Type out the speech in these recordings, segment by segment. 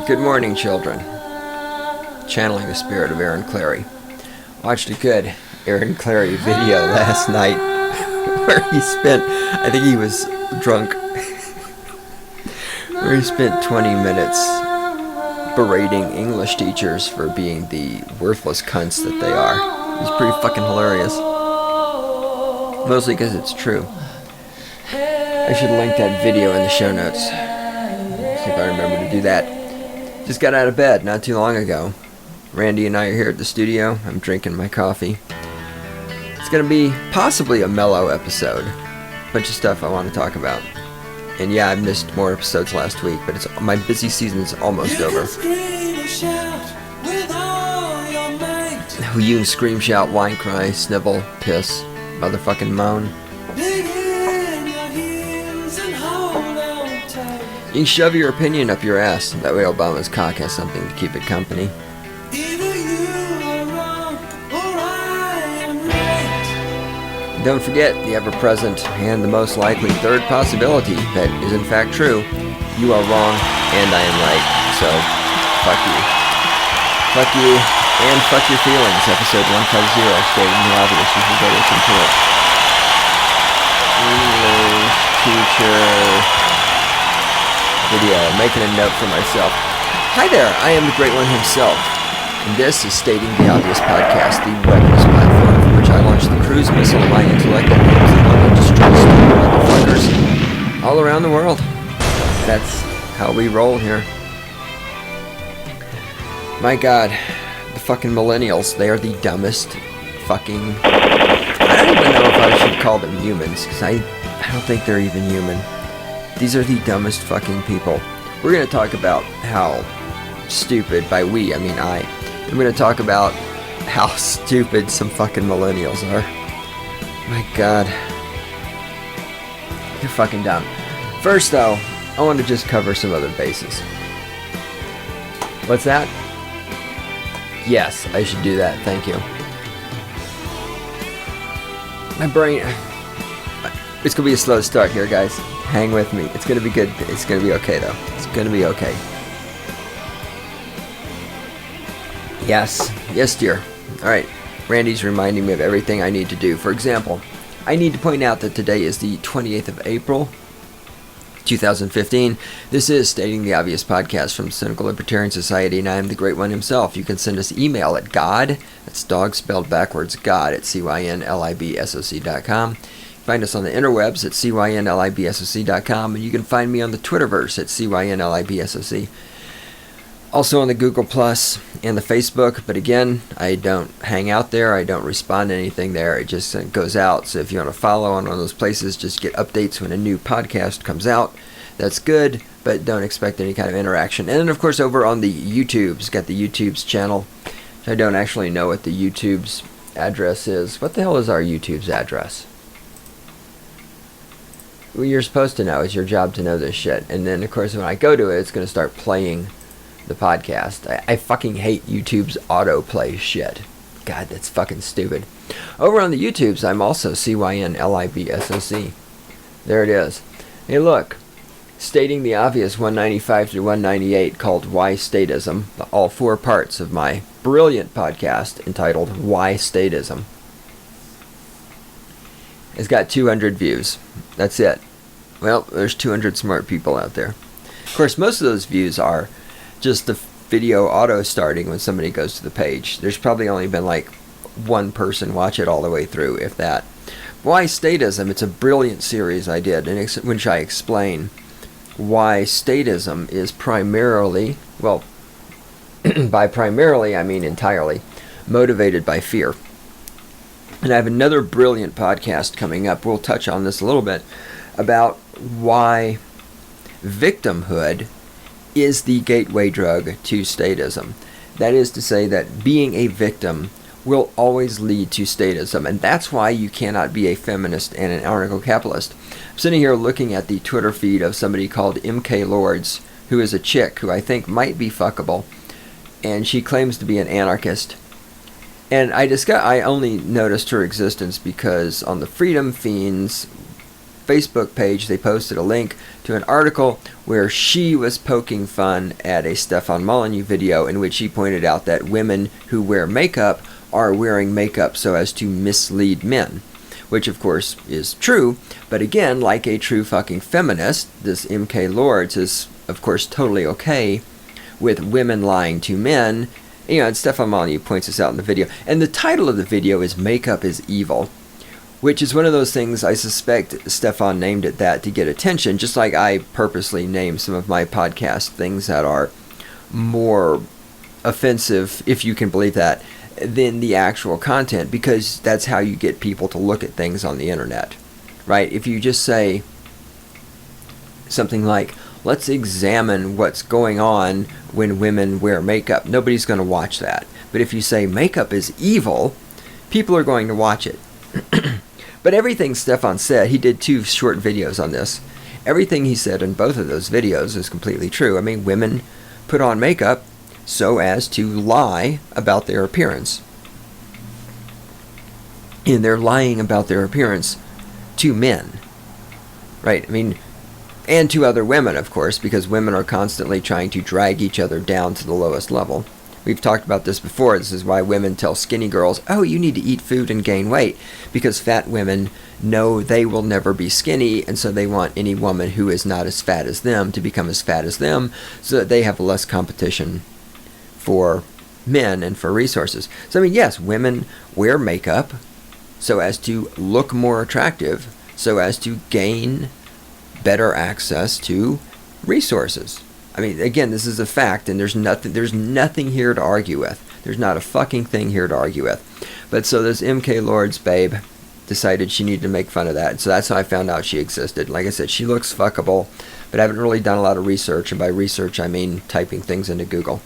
Good morning, children. Channeling the spirit of Aaron Clary. Watched a good Aaron Clary video last night where he spent, I think he was drunk, where he spent 20 minutes berating English teachers for being the worthless cunts that they are. It was pretty fucking hilarious. Mostly because it's true. I should link that video in the show notes. See if I remember to do that. Just got out of bed not too long ago. Randy and I are here at the studio. I'm drinking my coffee. It's going to be possibly a mellow episode. Bunch of stuff I want to talk about. And yeah, I missed more episodes last week, but my busy season's almost over. You can scream, shout, whine, cry, snivel, piss, motherfucking moan. You can shove your opinion up your ass. That way Obama's cock has something to keep it company. Don't forget the ever-present and the most likely third possibility that is in fact true. You are wrong and I am right. So, fuck you. Fuck you and fuck your feelings. Episode 150, stating the obvious. You should go listen to it. English teacher video. Making a note for myself. Hi there, I am the Great One himself. And this is Stating the Obvious Podcast, the weapons platform from which I launch the cruise missile of my intellect that aims at all destroy stupid motherfuckers all around the world. That's how we roll here. My God, the fucking millennials, they are the dumbest fucking... I don't even know if I should call them humans, because I don't think they're even human. These are the dumbest fucking people. We're going to talk about how stupid, by we, I mean I. I'm going to talk about how stupid some fucking millennials are. My God. They're fucking dumb. First, though, I want to just cover some other bases. What's that? Yes, I should do that. Thank you. My brain... It's going to be a slow start here, guys. Hang with me. It's going to be good. It's going to be okay, though. It's going to be okay. Yes. Yes, dear. Alright. Randy's reminding me of everything I need to do. For example, I need to point out that today is the 28th of April, 2015. This is Stating the Obvious Podcast from Cynical Libertarian Society, and I am the Great One himself. You can send us email at God, that's dog spelled backwards, God, at cynlibsoc.com. Find us on the interwebs at cynlibsoc.com, and you can find me on the Twitterverse at cynlibsoc. Also on the Google Plus and the Facebook, but again, I don't hang out there. I don't respond to anything there. It just goes out. So if you want to follow on one of those places, just get updates when a new podcast comes out. That's good, but don't expect any kind of interaction. And then, of course, over on the YouTubes, got the YouTube's channel. I don't actually know what the YouTube's address is. What the hell is our YouTube's address? Well, you're supposed to know. It's your job to know this shit. And then, of course, when I go to it, it's going to start playing the podcast. I fucking hate YouTube's autoplay shit. God, that's fucking stupid. Over on the YouTubes, I'm also cynlibsoc. There it is. Hey, look. Stating the Obvious 195 through 198, called Why Statism. All four parts of my brilliant podcast entitled Why Statism. It's got 200 views. That's it. Well, there's 200 smart people out there. Of course, most of those views are just the video auto starting when somebody goes to the page. There's probably only been like one person watch it all the way through, if that. Why Statism? It's a brilliant series I did, in which I explain why statism is primarily, well, by primarily I mean entirely, motivated by fear. And I have another brilliant podcast coming up. We'll touch on this a little bit about why victimhood is the gateway drug to statism. That is to say that being a victim will always lead to statism, and that's why you cannot be a feminist and an anarcho-capitalist. I'm sitting here looking at the Twitter feed of somebody called MK Lords, who is a chick who I think might be fuckable, and she claims to be an anarchist. And I only noticed her existence because on the Freedom Fiends Facebook page, they posted a link to an article where she was poking fun at a Stefan Molyneux video in which she pointed out that women who wear makeup are wearing makeup so as to mislead men, which of course is true. But again, like a true fucking feminist, this MK Lords is of course totally okay with women lying to men. You know, and Stefan Molyneux points this out in the video. And the title of the video is Makeup is Evil, which is one of those things I suspect Stefan named it that to get attention, just like I purposely name some of my podcast things that are more offensive, if you can believe that, than the actual content, because that's how you get people to look at things on the internet, right? If you just say something like, let's examine what's going on when women wear makeup, nobody's going to watch that. But if you say makeup is evil, people are going to watch it. But everything Stefan said, he did 2 short videos on this. Everything he said in both of those videos is completely true. I mean, women put on makeup so as to lie about their appearance. And they're lying about their appearance to men, right? I mean, and to other women, of course, because women are constantly trying to drag each other down to the lowest level. We've talked about this before. This is why women tell skinny girls, oh, you need to eat food and gain weight, because fat women know they will never be skinny, and so they want any woman who is not as fat as them to become as fat as them, so that they have less competition for men and for resources. So, I mean, yes, women wear makeup so as to look more attractive, so as to gain better access to resources. I mean, again, this is a fact, and there's nothing here to argue with. There's not a fucking thing here to argue with. But so this MK Lords babe decided she needed to make fun of that, and so that's how I found out she existed. Like I said, she looks fuckable, but I haven't really done a lot of research, and by research I mean typing things into Google,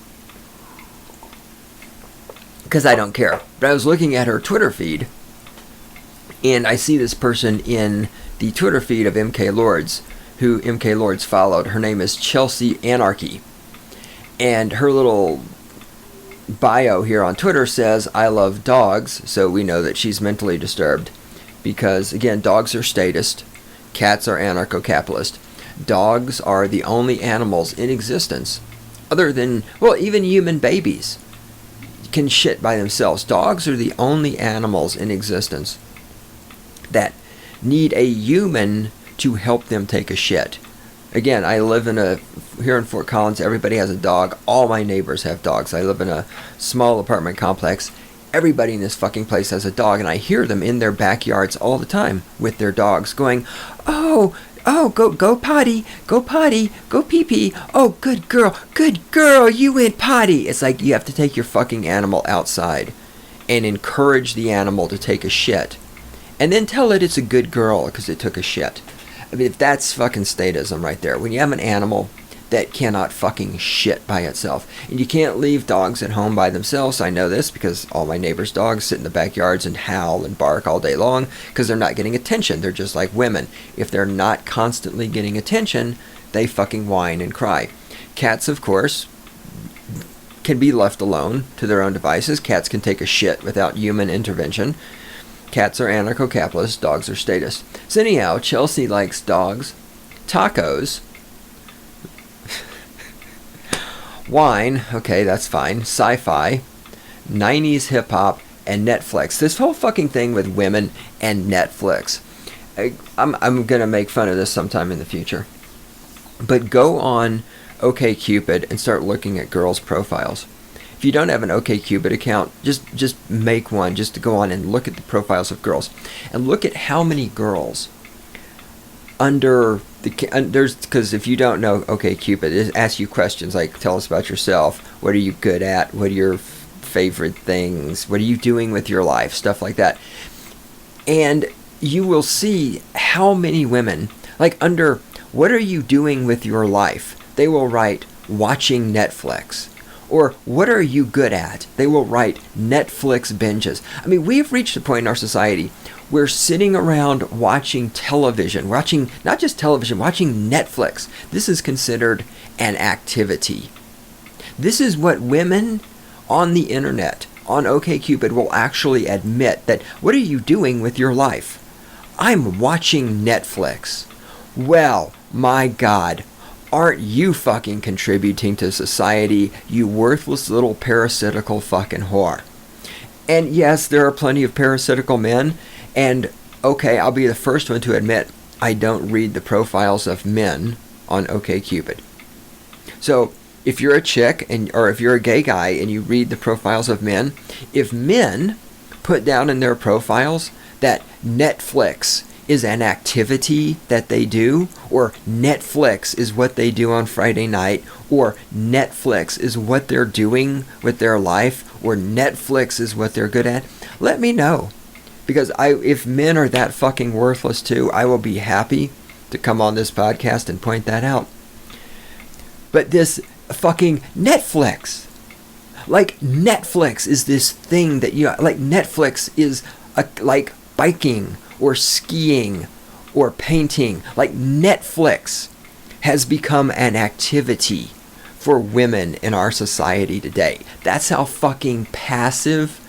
because I don't care. But I was looking at her Twitter feed, and I see this person in the Twitter feed of MK Lords, who MK Lords followed. Her name is Chelsea Anarchy, and her little bio here on Twitter says, I love dogs, so we know that she's mentally disturbed, because again, dogs are statist, cats are anarcho-capitalist. Dogs are the only animals in existence, other than, well, even human babies can shit by themselves. Dogs are the only animals in existence that need a human to help them take a shit. Again, I live here in Fort Collins, everybody has a dog. All my neighbors have dogs. I live in a small apartment complex. Everybody in this fucking place has a dog, and I hear them in their backyards all the time with their dogs going, oh, go potty, go pee-pee, oh, good girl, you went potty. It's like you have to take your fucking animal outside and encourage the animal to take a shit, and then tell it it's a good girl because it took a shit. I mean, if that's fucking statism right there. When you have an animal that cannot fucking shit by itself, and you can't leave dogs at home by themselves. I know this because all my neighbors' dogs sit in the backyards and howl and bark all day long because they're not getting attention. They're just like women. If they're not constantly getting attention, they fucking whine and cry. Cats, of course, can be left alone to their own devices. Cats can take a shit without human intervention. Cats are anarcho-capitalists, dogs are statists. So anyhow, Chelsea likes dogs, tacos, wine, okay, that's fine, sci-fi, 90s hip-hop, and Netflix. This whole fucking thing with women and Netflix. I'm going to make fun of this sometime in the future. But go on OkCupid and start looking at girls' profiles. If you don't have an OkCupid account, just make one, just to go on and look at the profiles of girls, and look at how many girls under there's, because if you don't know OkCupid, it asks you questions like, tell us about yourself, what are you good at, what are your favorite things, what are you doing with your life, stuff like that. And you will see how many women, like under what are you doing with your life, they will write watching Netflix. Or, what are you good at? They will write Netflix binges. I mean, we've reached a point in our society where sitting around watching television, watching, not just television, watching Netflix, this is considered an activity. This is what women on the internet, on OkCupid, will actually admit, that what are you doing with your life? I'm watching Netflix. Well, my God, aren't you fucking contributing to society, you worthless little parasitical fucking whore? And yes, there are plenty of parasitical men, and okay, I'll be the first one to admit I don't read the profiles of men on OkCupid. So if you're a chick or if you're a gay guy and you read the profiles of men, if men put down in their profiles that Netflix is an activity that they do, or Netflix is what they do on Friday night, or Netflix is what they're doing with their life, or Netflix is what they're good at, let me know. Because if men are that fucking worthless too, I will be happy to come on this podcast and point that out. But this fucking Netflix, like Netflix is this thing that like Netflix is like biking or skiing or painting. Like Netflix has become an activity for women in our society today. That's how fucking passive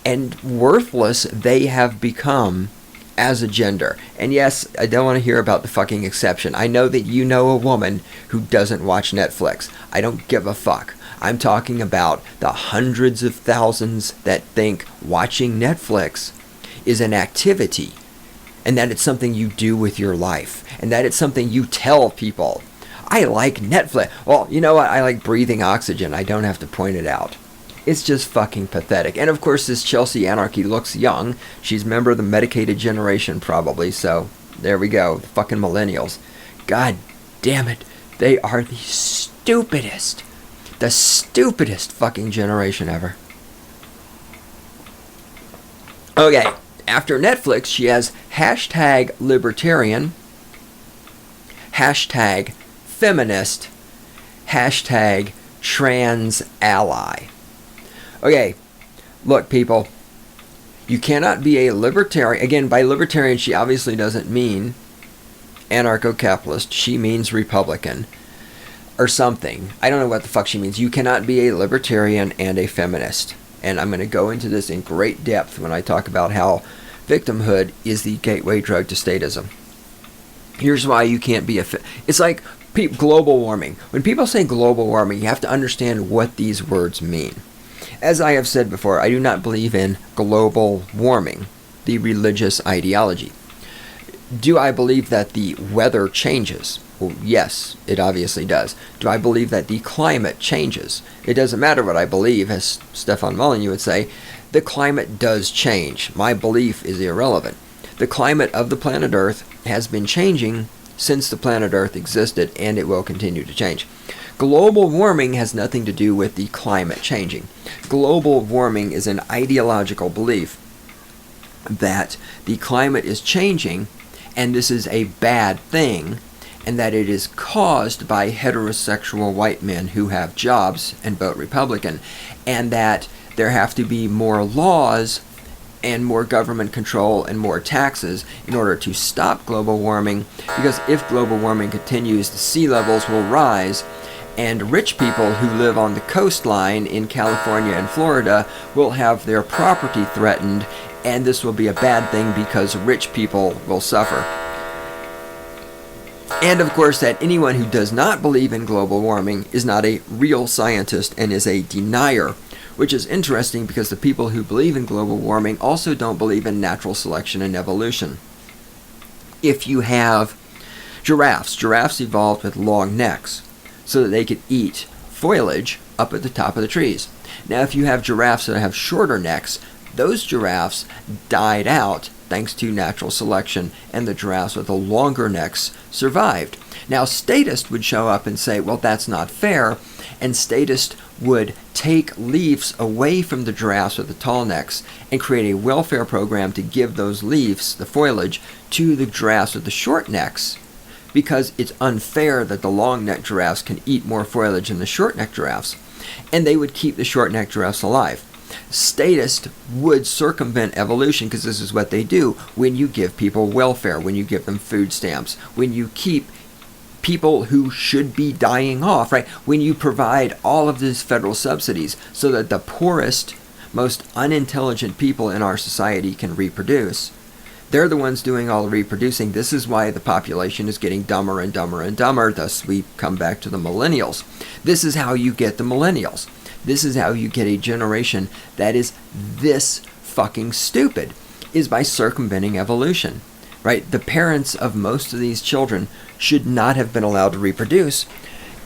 and worthless they have become as a gender. And yes, I don't want to hear about the fucking exception. I know that you know a woman who doesn't watch Netflix. I don't give a fuck. I'm talking about the hundreds of thousands that think watching Netflix is an activity, and that it's something you do with your life, and that it's something you tell people. I like Netflix. Well, you know what? I like breathing oxygen. I don't have to point it out. It's just fucking pathetic. And of course, this Chelsea Anarchy looks young. She's a member of the medicated generation, probably. So there we go. The fucking millennials. God damn it. They are the stupidest fucking generation ever. Okay. After Netflix, she has hashtag Libertarian, hashtag feminist, hashtag trans ally. Okay, look, people, you cannot be a libertarian. Again, by libertarian, she obviously doesn't mean anarcho-capitalist. She means Republican or something. I don't know what the fuck she means. You cannot be a libertarian and a feminist. And I'm going to go into this in great depth when I talk about how victimhood is the gateway drug to statism. Here's why you can't be it's like global warming. When people say global warming, you have to understand what these words mean. As I have said before, I do not believe in global warming, the religious ideology. Do I believe that the weather changes? Well, yes, it obviously does. Do I believe that the climate changes? It doesn't matter what I believe, as Stefan Molyneux would say. The climate does change. My belief is irrelevant. The climate of the planet Earth has been changing since the planet Earth existed, and it will continue to change. Global warming has nothing to do with the climate changing. Global warming is an ideological belief that the climate is changing, and this is a bad thing, and that it is caused by heterosexual white men who have jobs and vote Republican, and that there have to be more laws and more government control and more taxes in order to stop global warming, because if global warming continues, the sea levels will rise, and rich people who live on the coastline in California and Florida will have their property threatened, and this will be a bad thing because rich people will suffer. And of course, that anyone who does not believe in global warming is not a real scientist and is a denier, which is interesting because the people who believe in global warming also don't believe in natural selection and evolution. If you have giraffes evolved with long necks so that they could eat foliage up at the top of the trees. Now, if you have giraffes that have shorter necks, those giraffes died out thanks to natural selection, and the giraffes with the longer necks survived. Now, statists would show up and say, well, that's not fair, and statists would take leaves away from the giraffes with the tall necks and create a welfare program to give those leaves, the foliage, to the giraffes with the short necks, because it's unfair that the long-necked giraffes can eat more foliage than the short-necked giraffes, and they would keep the short-necked giraffes alive. Statists would circumvent evolution because this is what they do when you give people welfare, when you give them food stamps, when you keep people who should be dying off, right? When you provide all of these federal subsidies so that the poorest, most unintelligent people in our society can reproduce, They're the ones doing all the reproducing. This is why the population is getting dumber and dumber and dumber. Thus, we come back to the millennials. This is how you get the millennials. This is how you get a generation that is this fucking stupid, is by circumventing evolution, right? The parents of most of these children should not have been allowed to reproduce,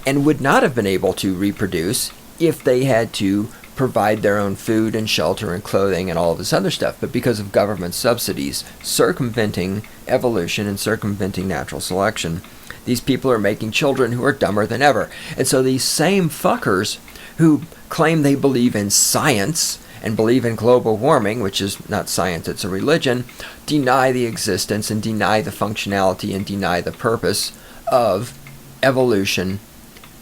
and would not have been able to reproduce if they had to provide their own food and shelter and clothing and all of this other stuff. But because of government subsidies circumventing evolution and circumventing natural selection, these people are making children who are dumber than ever. And so these same fuckers who claim they believe in science and believe in global warming, which is not science, it's a religion, deny the existence and deny the functionality and deny the purpose of evolution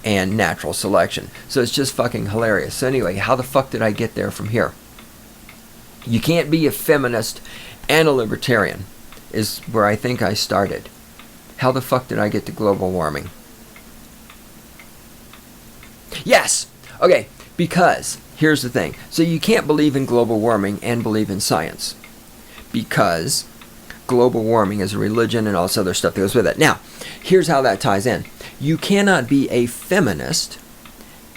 and natural selection. So it's just fucking hilarious. So anyway, how the fuck did I get there from here? You can't be a feminist and a libertarian, is where I think I started. How the fuck did I get to global warming? Yes! Okay, because here's the thing. So you can't believe in global warming and believe in science, because global warming is a religion and all this other stuff that goes with it. Now, here's how that ties in. You cannot be a feminist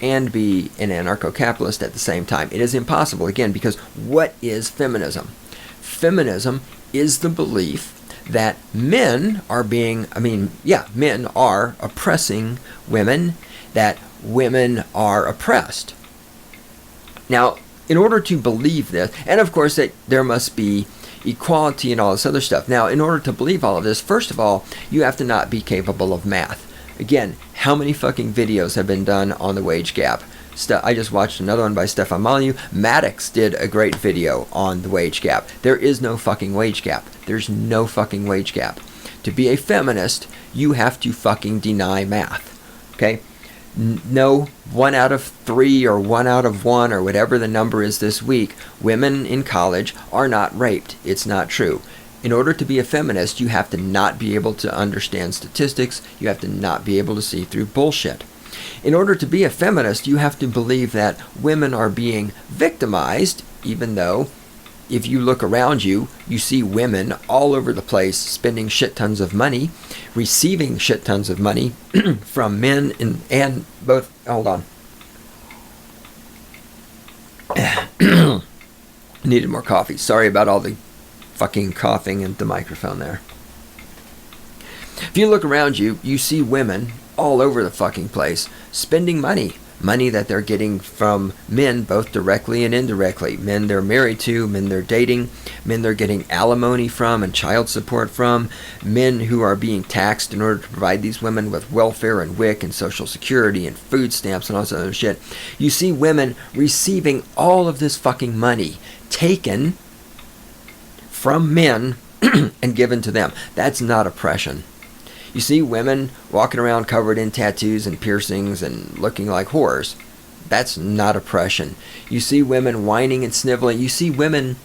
and be an anarcho-capitalist at the same time. It is impossible, again, because what is feminism? Feminism is the belief that men are men are oppressing women, that women are oppressed. Now, in order to believe this, and of course that there must be equality and all this other stuff. Now, in order to believe all of this, first of all, you have to not be capable of math. Again, how many fucking videos have been done on the wage gap? I just watched another one by Stefan Molyneux. Maddox did a great video on the wage gap. There is no fucking wage gap. There's no fucking wage gap. To be a feminist, you have to fucking deny math. Okay? No, 1 out of 3 or 1 out of 1 or whatever the number is this week, women in college are not raped. It's not true. In order to be a feminist, you have to not be able to understand statistics. You have to not be able to see through bullshit. In order to be a feminist, you have to believe that women are being victimized, even though if you look around you, you see women all over the place spending shit tons of money, receiving shit tons of money from men and both. Hold on. Needed more coffee. Sorry about all the fucking coughing into the microphone there. If you look around you, you see women all over the fucking place spending money that they're getting from men, both directly and indirectly. Men they're married to, men they're dating, men they're getting alimony from and child support from, men who are being taxed in order to provide these women with welfare and WIC and social security and food stamps and all this other shit. You see women receiving all of this fucking money taken from men and given to them. That's not oppression. You see women walking around covered in tattoos and piercings and looking like whores. That's not oppression. You see women whining and sniveling. You see women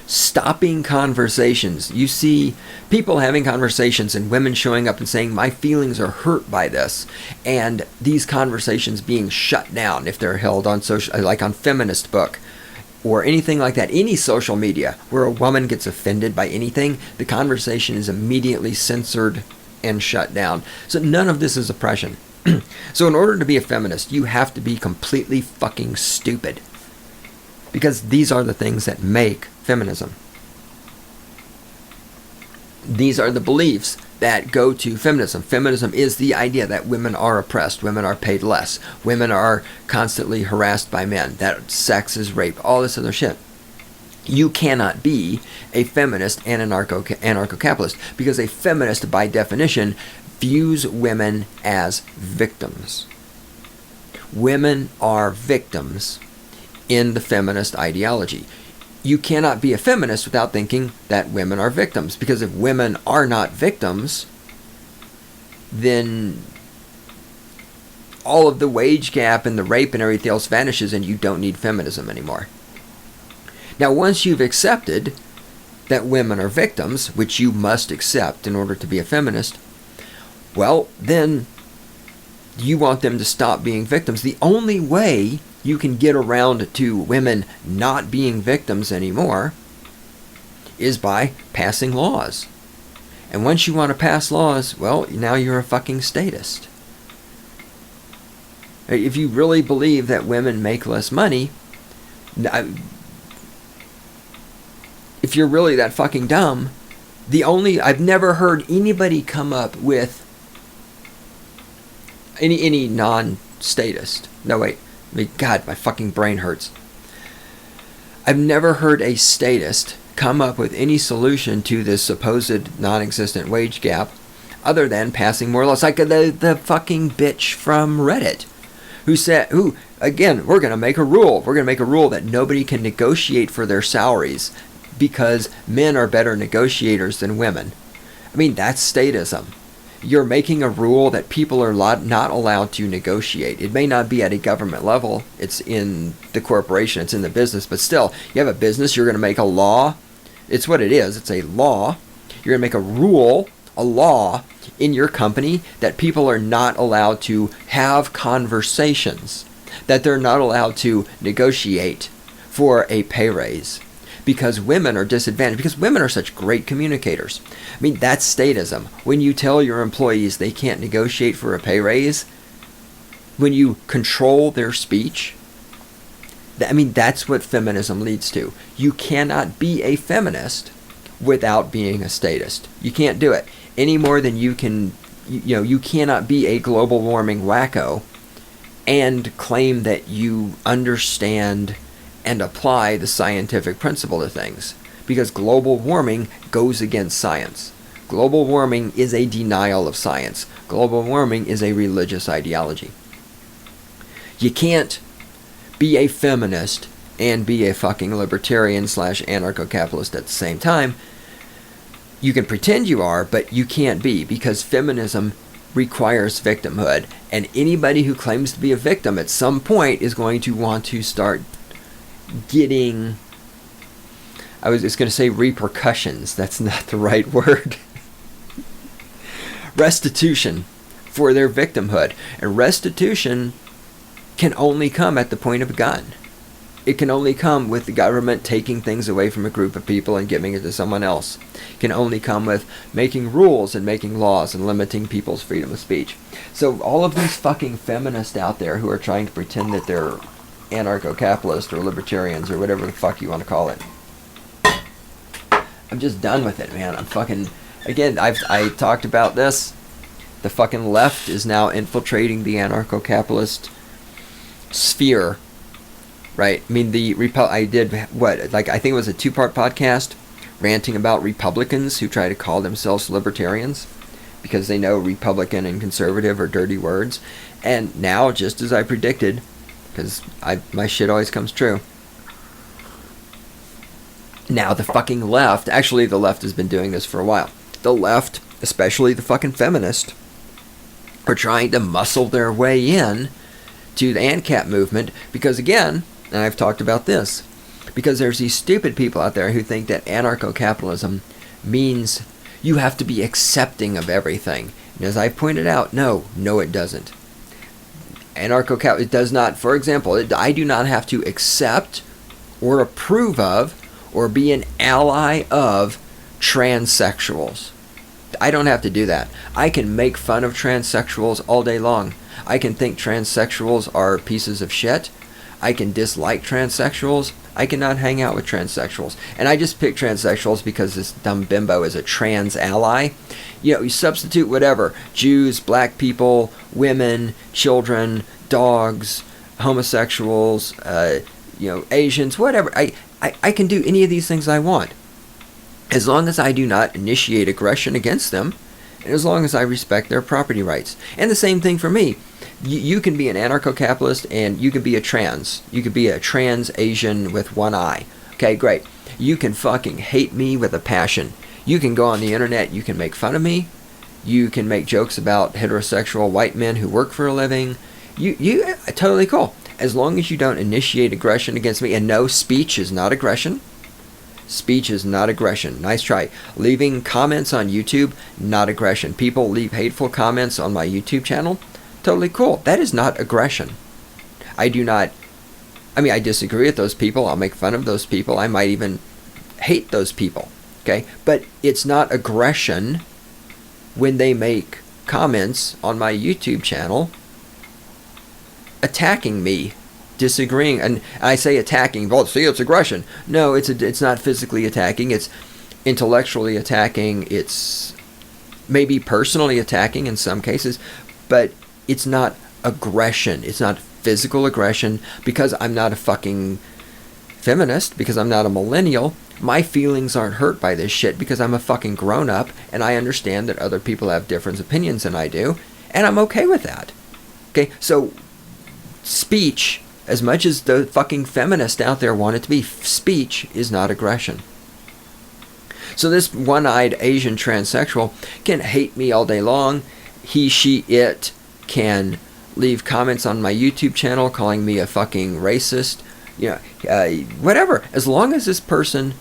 stopping conversations. You see people having conversations and women showing up and saying, my feelings are hurt by this. And these conversations being shut down if they're held on social, like on Feminist Book, or anything like that, any social media where a woman gets offended by anything, the conversation is immediately censored and shut down. So none of this is oppression. So in order to be a feminist, you have to be completely fucking stupid. Because these are the things that make feminism. These are the beliefs that go to feminism. Feminism is the idea that women are oppressed, women are paid less, women are constantly harassed by men, that sex is rape, all this other shit. You cannot be a feminist and an anarcho-capitalist, because a feminist, by definition, views women as victims. Women are victims in the feminist ideology. You cannot be a feminist without thinking that women are victims. Because if women are not victims, then all of the wage gap and the rape and everything else vanishes and you don't need feminism anymore. Now, once you've accepted that women are victims, which you must accept in order to be a feminist, well, then you want them to stop being victims. The only way you can get around to women not being victims anymore is by passing laws. And once you want to pass laws, well, now you're a fucking statist. If you really believe that women make less money, if you're really that fucking dumb, I've never heard anybody come up with any non-statist. No, wait. God, my fucking brain hurts. I've never heard a statist come up with any solution to this supposed non-existent wage gap other than passing more laws. Like the fucking bitch from Reddit who, again, we're going to make a rule. We're going to make a rule that nobody can negotiate for their salaries because men are better negotiators than women. I mean, that's statism. You're making a rule that people are not allowed to negotiate. It may not be at a government level. It's in the corporation. It's in the business. But still, you have a business. You're going to make a law. It's what it is. It's a law. You're going to make a rule, a law in your company that people are not allowed to have conversations, that they're not allowed to negotiate for a pay raise because women are disadvantaged, because women are such great communicators. I mean, that's statism. When you tell your employees they can't negotiate for a pay raise, when you control their speech, I mean, that's what feminism leads to. You cannot be a feminist without being a statist. You can't do it any more than you can. You cannot be a global warming wacko and claim that you understand and apply the scientific principle to things, because global warming goes against science. Global warming is a denial of science. Global warming is a religious ideology. You can't be a feminist and be a fucking libertarian / anarcho-capitalist at the same time. You can pretend you are, but you can't be, because feminism requires victimhood, and anybody who claims to be a victim at some point is going to want to start getting, I was just going to say repercussions. That's not the right word. Restitution for their victimhood. And restitution can only come at the point of a gun. It can only come with the government taking things away from a group of people and giving it to someone else. It can only come with making rules and making laws and limiting people's freedom of speech. So all of these fucking feminists out there who are trying to pretend that they're anarcho-capitalists or libertarians or whatever the fuck you want to call it, I'm just done with it, man. I'm fucking, again, I talked about this. The fucking left is now infiltrating the anarcho-capitalist sphere, right? I mean, I did, I think it was a 2-part podcast ranting about Republicans who try to call themselves libertarians because they know Republican and conservative are dirty words. And now, just as I predicted, because my shit always comes true, now the fucking left, actually the left has been doing this for a while, the left, especially the fucking feminists, are trying to muscle their way in to the ANCAP movement, because again, and I've talked about this, because there's these stupid people out there who think that anarcho-capitalism means you have to be accepting of everything. And as I pointed out, no it doesn't. Anarcho-capitalism, it does not, for example, I do not have to accept or approve of or be an ally of transsexuals. I don't have to do that. I can make fun of transsexuals all day long. I can think transsexuals are pieces of shit. I can dislike transsexuals. I cannot hang out with transsexuals. And I just pick transsexuals because this dumb bimbo is a trans ally. You substitute whatever. Jews, black people, women, children, dogs, homosexuals, Asians, whatever. I can do any of these things I want, as long as I do not initiate aggression against them, and as long as I respect their property rights. And the same thing for me. You can be an anarcho-capitalist, and you can be a trans. You could be a trans Asian with one eye. Okay, great. You can fucking hate me with a passion. You can go on the internet, you can make fun of me. You can make jokes about heterosexual white men who work for a living. You totally cool. As long as you don't initiate aggression against me. And no, speech is not aggression. Speech is not aggression. Nice try. Leaving comments on YouTube, not aggression. People leave hateful comments on my YouTube channel. Totally cool. That is not aggression. I disagree with those people. I'll make fun of those people. I might even hate those people. Okay? But it's not aggression when they make comments on my YouTube channel attacking me, disagreeing. And I say attacking, well, see, it's aggression. No, it's not physically attacking. It's intellectually attacking. It's maybe personally attacking in some cases, but it's not aggression. It's not physical aggression. Because I'm not a fucking feminist, because I'm not a millennial, my feelings aren't hurt by this shit because I'm a fucking grown-up and I understand that other people have different opinions than I do, and I'm okay with that. Okay, so speech, as much as the fucking feminists out there want it to be, speech is not aggression. So this one-eyed Asian transsexual can hate me all day long. He, she, it can leave comments on my YouTube channel calling me a fucking racist. Whatever. As long as this person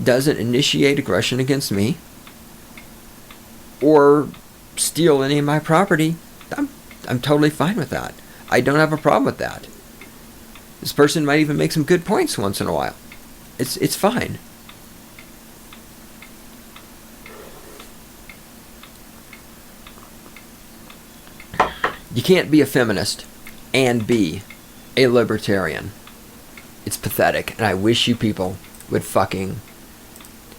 doesn't initiate aggression against me or steal any of my property, I'm totally fine with that. I don't have a problem with that. This person might even make some good points once in a while. It's fine. You can't be a feminist and be a libertarian. It's pathetic, and I wish you people would fucking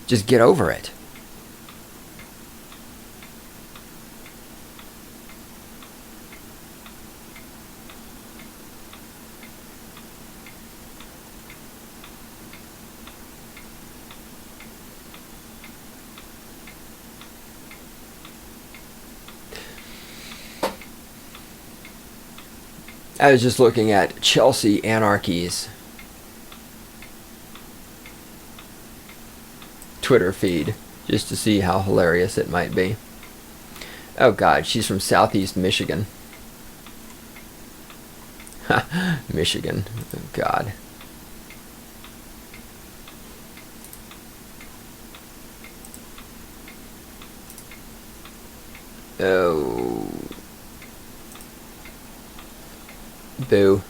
just get over it. I was just looking at Chelsea Anarchy's Twitter feed just to see how hilarious it might be. Oh God, she's from Southeast Michigan. Michigan. Oh God. Oh. Boo.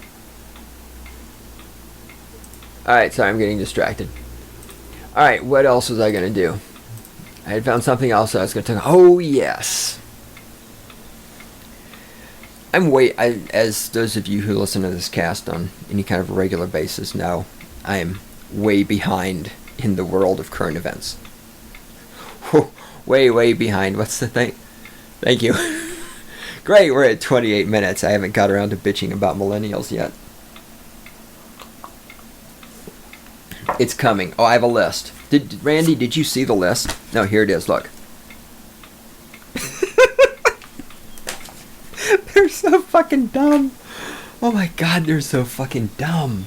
Alright, sorry, I'm getting distracted. Alright, what else was I going to do? I had found something else I was going to talk. Oh, yes. As those of you who listen to this cast on any kind of regular basis know, I am way behind in the world of current events. Way behind. What's the thing? Thank you. Great, we're at 28 minutes. I haven't got around to bitching about millennials yet. It's coming. Oh, I have a list. Randy, did you see the list? No, here it is. Look. They're so fucking dumb. Oh my God, they're so fucking dumb.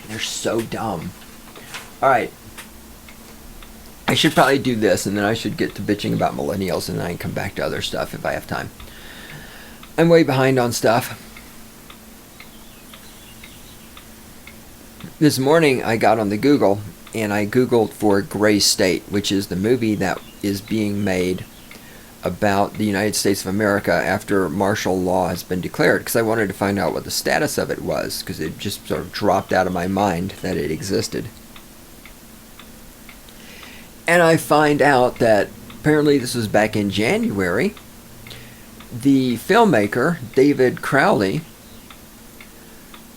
They're so dumb. Alright. I should probably do this, and then I should get to bitching about millennials, and then I can come back to other stuff if I have time. I'm way behind on stuff. This morning I got on the Google and I Googled for Gray State, which is the movie that is being made about the United States of America after martial law has been declared, because I wanted to find out what the status of it was, because it just sort of dropped out of my mind that it existed. And I find out that apparently this was back in January. The filmmaker, David Crowley,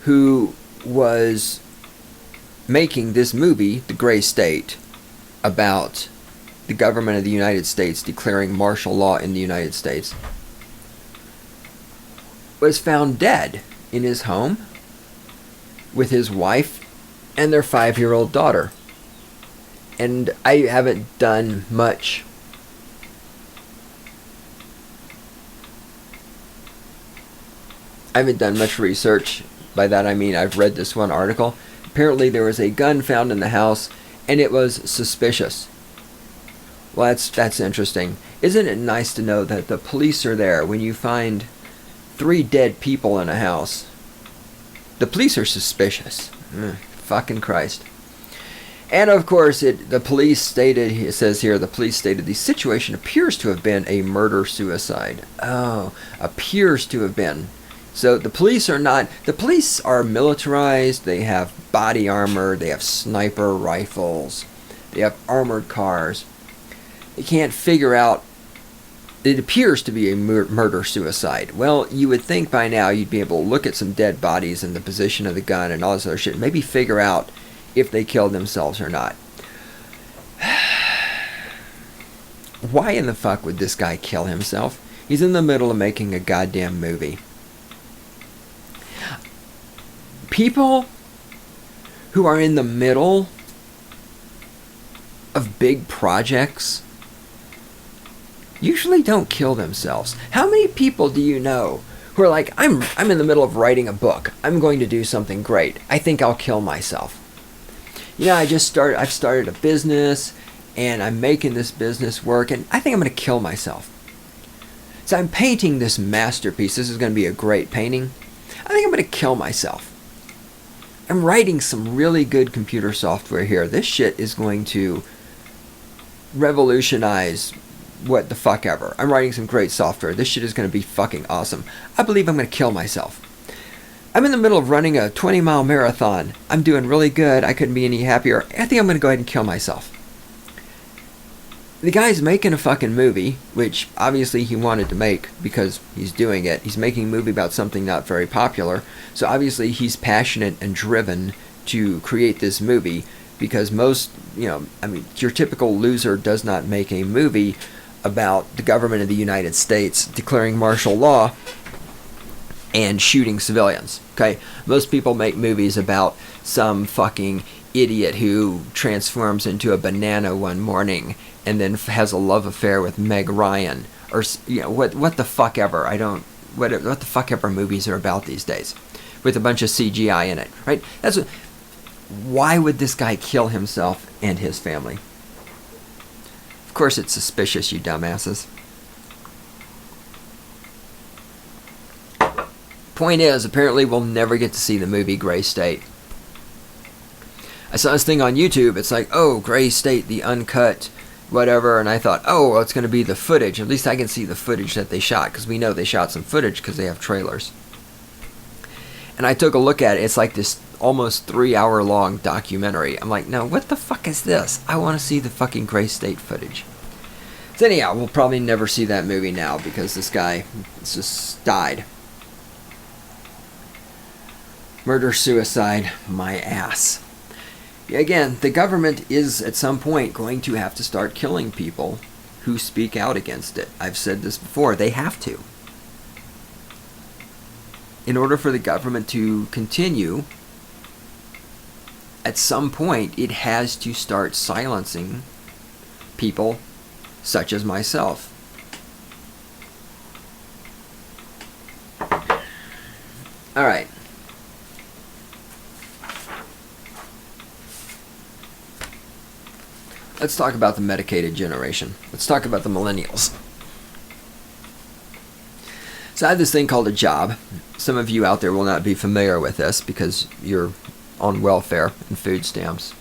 who was making this movie, The Gray State, about the government of the United States declaring martial law in the United States, was found dead in his home with his wife and their 5-year-old daughter. And I haven't done much research. By that I mean I've read this one article. Apparently there was a gun found in the house and it was suspicious. Well, that's interesting. Isn't it nice to know that the police are there when you find 3 dead people in a house? The police are suspicious. Fucking Christ. And of course, the police stated, it says here, the police stated the situation appears to have been a murder-suicide. Oh, appears to have been. So the police are militarized, they have body armor, they have sniper rifles, They have armored cars. They can't figure out. It appears to be a murder-suicide. Well, you would think by now you'd be able to look at some dead bodies and the position of the gun and all this other shit. Maybe figure out if they killed themselves or not. Why in the fuck would this guy kill himself? He's in the middle of making a goddamn movie. People who are in the middle of big projects usually don't kill themselves. How many people do you know who are like, I'm in the middle of writing a book. I'm going to do something great. I think I'll kill myself. I've started a business and I'm making this business work and I think I'm going to kill myself. So I'm painting this masterpiece. This is going to be a great painting. I think I'm going to kill myself. I'm writing some really good computer software here. This shit is going to revolutionize what the fuck ever. I'm writing some great software. This shit is going to be fucking awesome. I believe I'm going to kill myself. I'm in the middle of running a 20-mile marathon. I'm doing really good. I couldn't be any happier. I think I'm going to go ahead and kill myself. The guy's making a fucking movie, which obviously he wanted to make because he's doing it. He's making a movie about something not very popular. So obviously he's passionate and driven to create this movie because your typical loser does not make a movie about the government of the United States declaring martial law and shooting civilians. Okay? Most people make movies about some fucking idiot who transforms into a banana one morning and then has a love affair with Meg Ryan, or what the fuck ever. What the fuck ever movies are about these days, with a bunch of CGI in it, right? Why would this guy kill himself and his family? Of course, it's suspicious, you dumbasses. Point is, apparently, we'll never get to see the movie Gray State. I saw this thing on YouTube. It's like, oh, Gray State, the uncut whatever, and I thought, oh, well, it's going to be the footage. At least I can see the footage that they shot, because we know they shot some footage because they have trailers. And I took a look at it. It's like this almost 3-hour long documentary. I'm like, no, what the fuck is this? I want to see the fucking Gray State footage. So anyhow, we'll probably never see that movie now because this guy just died. Murder-suicide, my ass. Again, the government is at some point going to have to start killing people who speak out against it. I've said this before. They have to. In order for the government to continue, at some point it has to start silencing people such as myself. All right. Let's talk about the medicated generation. Let's talk about the millennials. So I have this thing called a job. Some of you out there will not be familiar with this because you're on welfare and food stamps.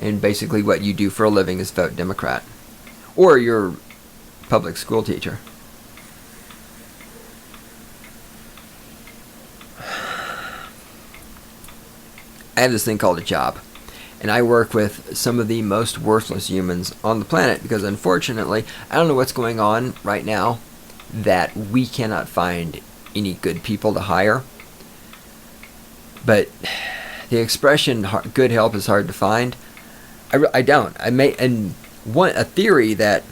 And basically what you do for a living is vote Democrat. Or you're a public school teacher. I have this thing called a job. And I work with some of the most worthless humans on the planet because unfortunately, I don't know what's going on right now that we cannot find any good people to hire. But the expression good help is hard to find. I don't. A theory that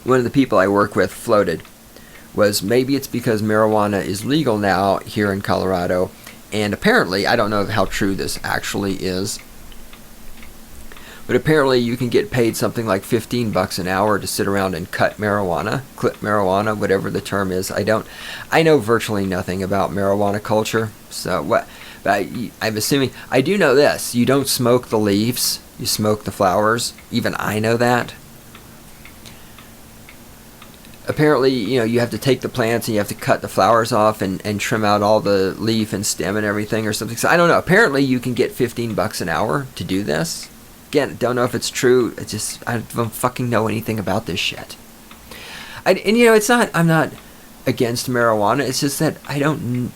one of the people I work with floated was maybe it's because marijuana is legal now here in Colorado. And apparently, I don't know how true this actually is, but apparently you can get paid something like $15 an hour to sit around and clip marijuana, whatever the term is. I know virtually nothing about marijuana culture, so what? But I'm assuming, I do know this, you don't smoke the leaves, you smoke the flowers. Even I know that. Apparently, you have to take the plants and you have to cut the flowers off and trim out all the leaf and stem and everything or something. So I don't know. Apparently, you can get $15 an hour to do this. Again, don't know if it's true. I don't fucking know anything about this shit. It's not. I'm not against marijuana. It's just that I don't.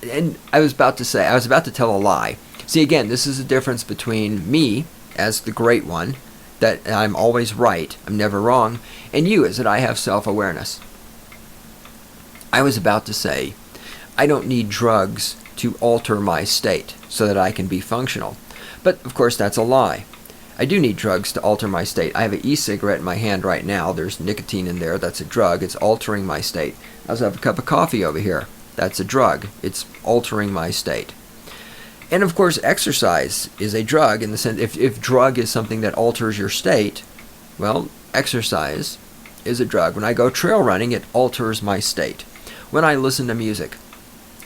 And I was about to tell a lie. See, again, this is the difference between me as the great one, that I'm always right, I'm never wrong, and you as that I have self-awareness. I was about to say, I don't need drugs to alter my state so that I can be functional. But, of course, that's a lie. I do need drugs to alter my state. I have an e-cigarette in my hand right now. There's nicotine in there. That's a drug. It's altering my state. I also have a cup of coffee over here. That's a drug. It's altering my state. And, of course, exercise is a drug in the sense, if drug is something that alters your state, well, exercise is a drug. When I go trail running, it alters my state. When I listen to music,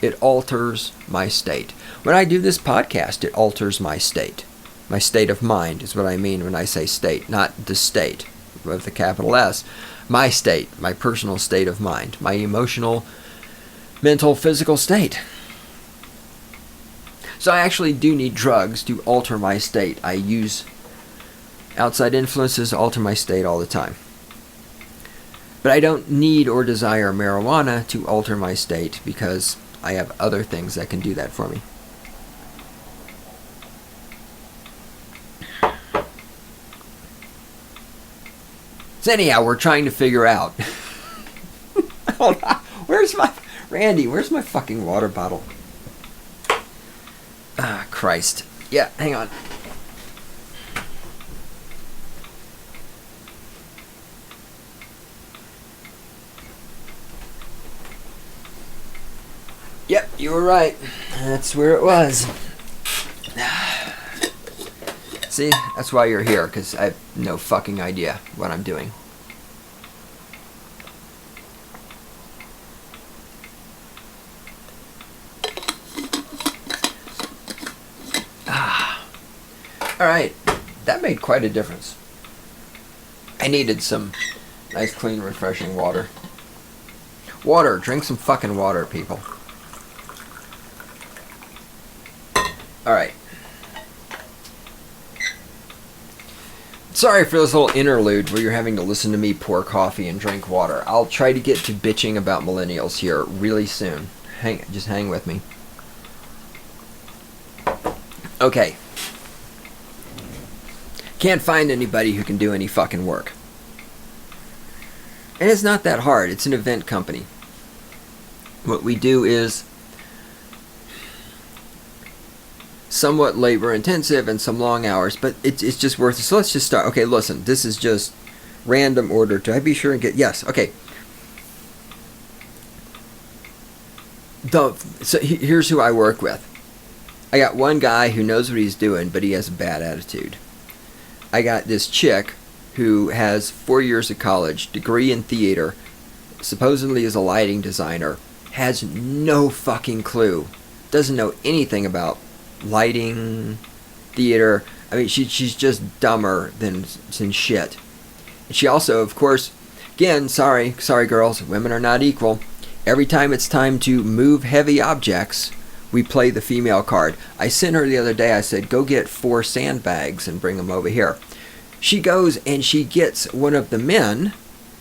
it alters my state. When I do this podcast, it alters my state. My state of mind is what I mean when I say state, not the state with a capital S. My state, my personal state of mind, my emotional, mental, physical state. So I actually do need drugs to alter my state. I use outside influences to alter my state all the time. But I don't need or desire marijuana to alter my state because I have other things that can do that for me. So anyhow, we're trying to figure out. Hold on. Where's my fucking water bottle? Ah, Christ. Yeah, hang on. Yep, you were right. That's where it was. See, that's why you're here, because I have no fucking idea what I'm doing. Alright, that made quite a difference. I needed some nice, clean, refreshing water. Water, drink some fucking water, people. Alright. Sorry for this little interlude where you're having to listen to me pour coffee and drink water. I'll try to get to bitching about millennials here really soon. Just hang with me. Okay. Can't find anybody who can do any fucking work. And it's not that hard. It's an event company. What we do is somewhat labor intensive and some long hours, but it's just worth it. So let's just start. Okay, listen, this is just random order. Do I be sure and get, yes, okay. So here's who I work with. I got one guy who knows what he's doing, but he has a bad attitude. I got this chick who has 4 years of college, degree in theater, supposedly is a lighting designer, has no fucking clue, doesn't know anything about lighting, theater. I mean, she's just dumber than shit. And she also, of course, again, sorry girls, women are not equal. Every time it's time to move heavy objects, we play the female card. I sent her the other day, I said, go get 4 sandbags and bring them over here. She goes and she gets one of the men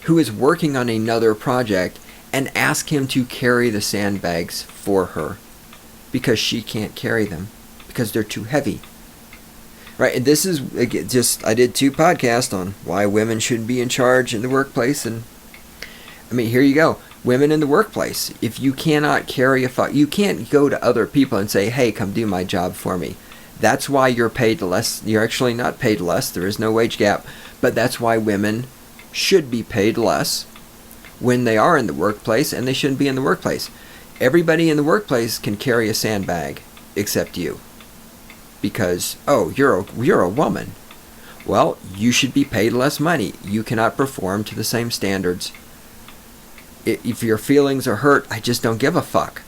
who is working on another project and asks him to carry the sandbags for her because she can't carry them because they're too heavy. Right, and this is just, I did 2 podcasts on why women shouldn't be in charge in the workplace, and I mean, here you go. Women in the workplace, if you cannot carry you can't go to other people and say, hey, come do my job for me. That's why you're paid less. You're actually not paid less. There is no wage gap. But that's why women should be paid less when they are in the workplace, and they shouldn't be in the workplace. Everybody in the workplace can carry a sandbag except you. Because, oh, you're a woman. Well, you should be paid less money. You cannot perform to the same standards. If your feelings are hurt, I just don't give a fuck.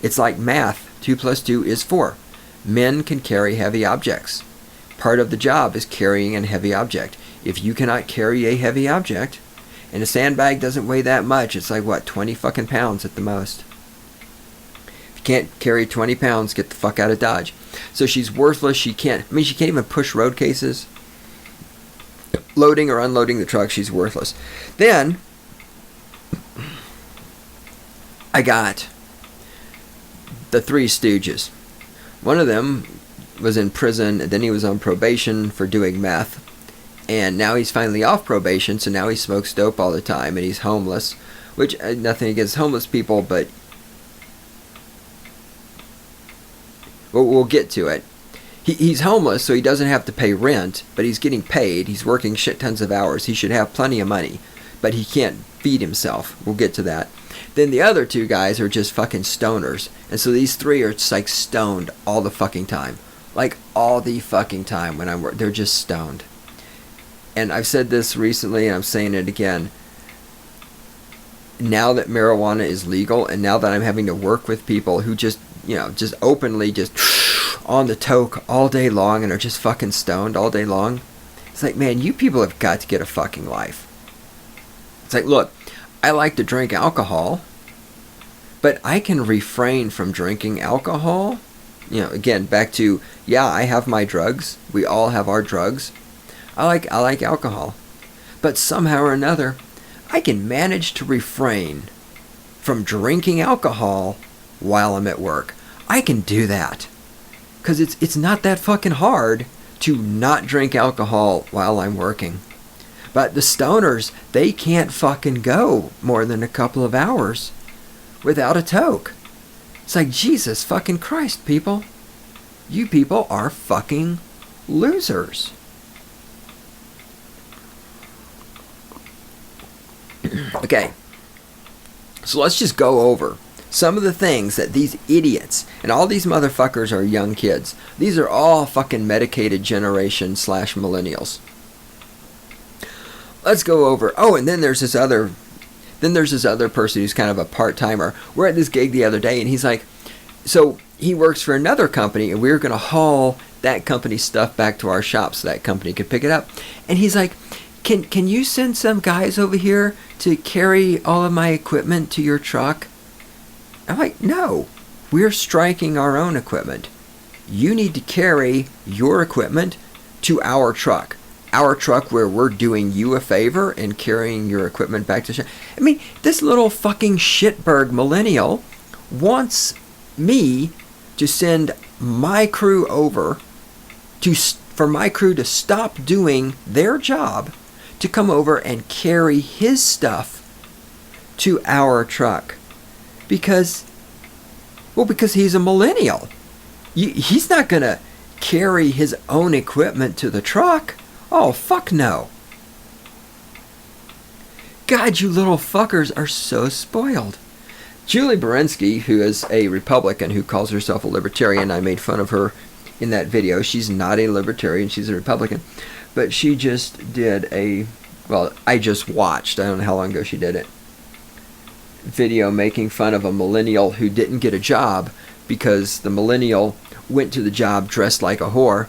It's like math. 2 + 2 is 4. Men can carry heavy objects. Part of the job is carrying a heavy object. If you cannot carry a heavy object, and a sandbag doesn't weigh that much, it's like, what, 20 fucking pounds at the most. If you can't carry 20 pounds, get the fuck out of Dodge. So she's worthless. She can't even push road cases. Loading or unloading the truck, she's worthless. Then I got the 3 Stooges. One of them was in prison, and then he was on probation for doing meth, and now he's finally off probation, so now he smokes dope all the time, and he's homeless, which, nothing against homeless people, but we'll get to it. He's homeless, so he doesn't have to pay rent, but he's getting paid. He's working shit tons of hours. He should have plenty of money, but he can't feed himself. We'll get to that. Then the other two guys are just fucking stoners. And so these three are just like stoned all the fucking time. Like all the fucking time when I'm working. They're just stoned. And I've said this recently, and I'm saying it again. Now that marijuana is legal, and now that I'm having to work with people who just, just openly just on the toke all day long and are just fucking stoned all day long. It's like, man, you people have got to get a fucking life. It's like, look, I like to drink alcohol, but I can refrain from drinking alcohol. Again, back to, I have my drugs. We all have our drugs. I like alcohol. But somehow or another, I can manage to refrain from drinking alcohol while I'm at work. I can do that. Because it's not that fucking hard to not drink alcohol while I'm working. But the stoners, they can't fucking go more than a couple of hours without a toke. It's like, Jesus fucking Christ, people. You people are fucking losers. Okay. So let's just go over some of the things that these idiots, and all these motherfuckers are young kids. These are all fucking medicated generation / millennials. Let's go over. Oh, and then there's this other person who's kind of a part-timer. We're at this gig the other day, and he's like, so he works for another company, and we're going to haul that company's stuff back to our shop so that company could pick it up. And he's like, can you send some guys over here to carry all of my equipment to your truck? I'm like, no, we're striking our own equipment. You need to carry your equipment to our truck. Our truck where we're doing you a favor and carrying your equipment back to... I mean, this little fucking shitberg millennial wants me to send my crew over for my crew to stop doing their job to come over and carry his stuff to our truck. Because he's a millennial. He's not going to carry his own equipment to the truck. Oh, fuck no. God, you little fuckers are so spoiled. Julie Berensky, who is a Republican who calls herself a Libertarian, I made fun of her in that video. She's not a Libertarian, she's a Republican. But she just did I just watched, I don't know how long ago she did it, video making fun of a millennial who didn't get a job because the millennial went to the job dressed like a whore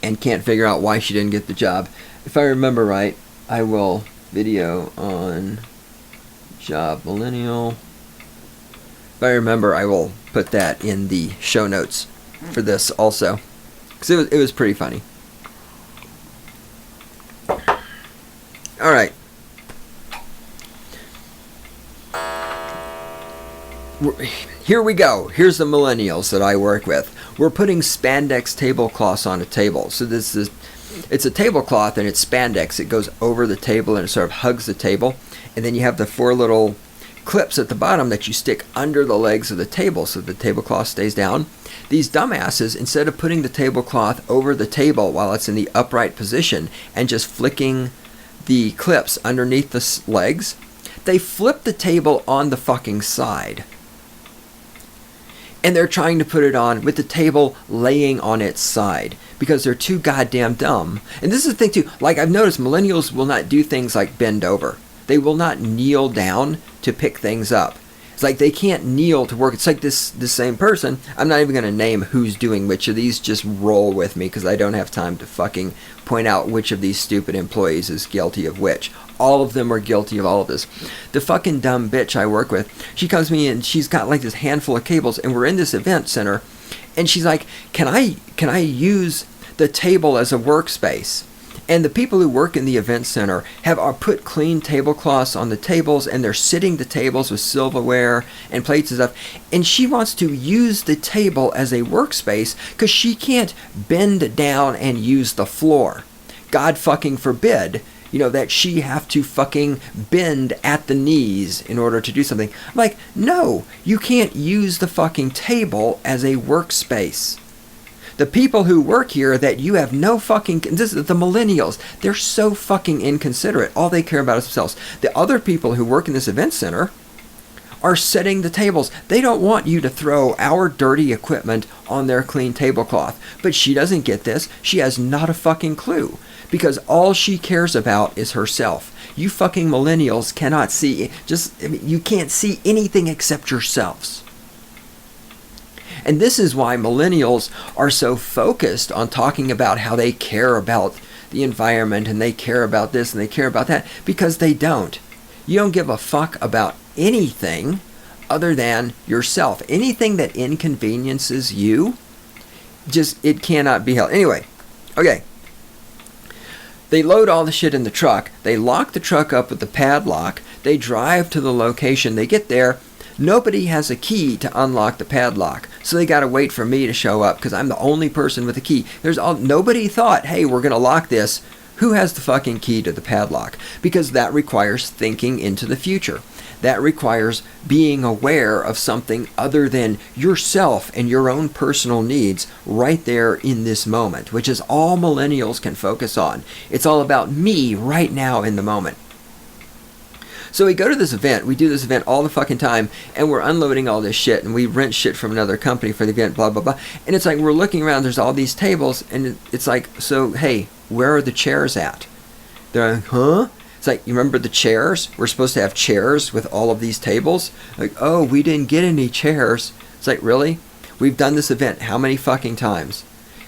and can't figure out why she didn't get the job. If I remember right, I will video on job millennial. If I remember, I will put that in the show notes for this also, because it was pretty funny. All right. Here we go. Here's the millennials that I work with. We're putting spandex tablecloths on a table. So it's a tablecloth and it's spandex. It goes over the table and it sort of hugs the table. And then you have the 4 little clips at the bottom that you stick under the legs of the table so the tablecloth stays down. These dumbasses, instead of putting the tablecloth over the table while it's in the upright position and just flicking the clips underneath the legs, they flip the table on the fucking side. And they're trying to put it on with the table laying on its side because they're too goddamn dumb. And this is the thing too, like I've noticed millennials will not do things like bend over. They will not kneel down to pick things up. It's like they can't kneel to work. It's like this same person. I'm not even going to name who's doing which of these. Just roll with me because I don't have time to fucking point out which of these stupid employees is guilty of which. All of them are guilty of all of this. The fucking dumb bitch I work with, she comes to me and she's got like this handful of cables and we're in this event center and she's like, can I use the table as a workspace? And the people who work in the event center are put clean tablecloths on the tables, and they're sitting the tables with silverware and plates and stuff. And she wants to use the table as a workspace because she can't bend down and use the floor. God fucking forbid, that she have to fucking bend at the knees in order to do something. I'm like, no, you can't use the fucking table as a workspace. The people who work here that you have no fucking... This is the millennials. They're so fucking inconsiderate. All they care about is themselves. The other people who work in this event center are setting the tables. They don't want you to throw our dirty equipment on their clean tablecloth. But she doesn't get this. She has not a fucking clue. Because all she cares about is herself. You fucking millennials cannot see... you can't see anything except yourselves. And this is why millennials are so focused on talking about how they care about the environment and they care about this and they care about that, because they don't. You don't give a fuck about anything other than yourself. Anything that inconveniences you, it cannot be held. Anyway, okay. They load all the shit in the truck. They lock the truck up with the padlock. They drive to the location. They get there. Nobody has a key to unlock the padlock, so they got to wait for me to show up because I'm the only person with a key. Nobody thought, hey, we're going to lock this. Who has the fucking key to the padlock? Because that requires thinking into the future. That requires being aware of something other than yourself and your own personal needs right there in this moment, which is all millennials can focus on. It's all about me right now in the moment. So we go to this event, we do this event all the fucking time, and we're unloading all this shit, and we rent shit from another company for the event, blah, blah, blah. And it's like, we're looking around, there's all these tables, and it's like, so, hey, where are the chairs at? They're like, huh? It's like, you remember the chairs? We're supposed to have chairs with all of these tables? Like, oh, we didn't get any chairs. It's like, really? We've done this event how many fucking times?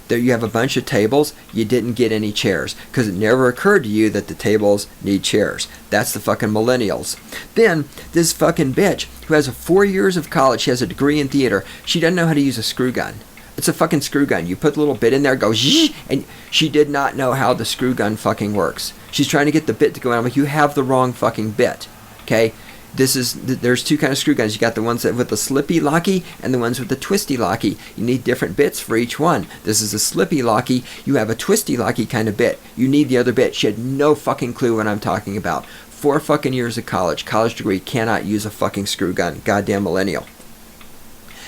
There you have a bunch of tables, you didn't get any chairs because it never occurred to you that the tables need chairs. That's the fucking millennials. Then this fucking bitch who has 4 years of college, she has a degree in theater, she doesn't know how to use a screw gun. It's a fucking screw gun. You put the little bit in there, it goes zzz, and she did not know how the screw gun fucking works. She's trying to get the bit to go in. I'm like, you have the wrong fucking bit. Okay? There's two kind of screw guns. You got the ones that with the slippy locky and the ones with the twisty locky. You need different bits for each one. This is a slippy locky. You have a twisty locky kind of bit. You need the other bit. She had no fucking clue what I'm talking about. 4 fucking years of college degree, cannot use a fucking screw gun. Goddamn millennial.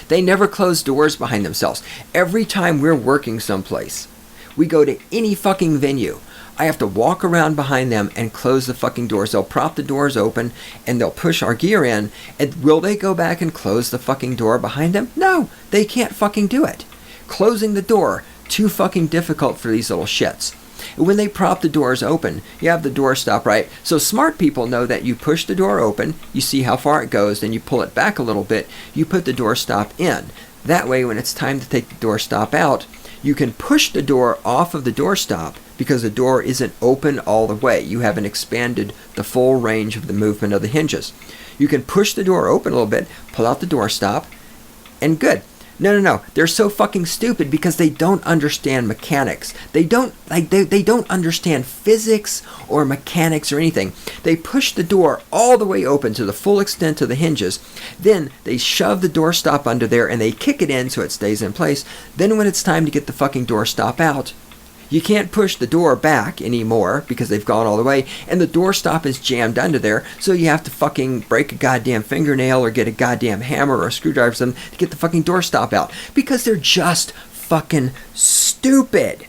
They never close doors behind themselves. Every time we're working someplace, we go to any fucking venue, I have to walk around behind them and close the fucking doors. They'll prop the doors open and they'll push our gear in. And will they go back and close the fucking door behind them? No, they can't fucking do it. Closing the door, too fucking difficult for these little shits. And when they prop the doors open, you have the door stop, right? So smart people know that you push the door open, you see how far it goes, then you pull it back a little bit, you put the door stop in. That way, when it's time to take the door stop out, you can push the door off of the door stop because the door isn't open all the way. You haven't expanded the full range of the movement of the hinges. You can push the door open a little bit, pull out the door stop, and good. No. They're so fucking stupid because they don't understand mechanics. They don't understand physics or mechanics or anything. They push the door all the way open to the full extent of the hinges. Then they shove the door stop under there and they kick it in so it stays in place. Then when it's time to get the fucking door stop out, you can't push the door back anymore because they've gone all the way, and the door stop is jammed under there, so you have to fucking break a goddamn fingernail or get a goddamn hammer or a screwdriver or something to get the fucking door stop out because they're just fucking stupid.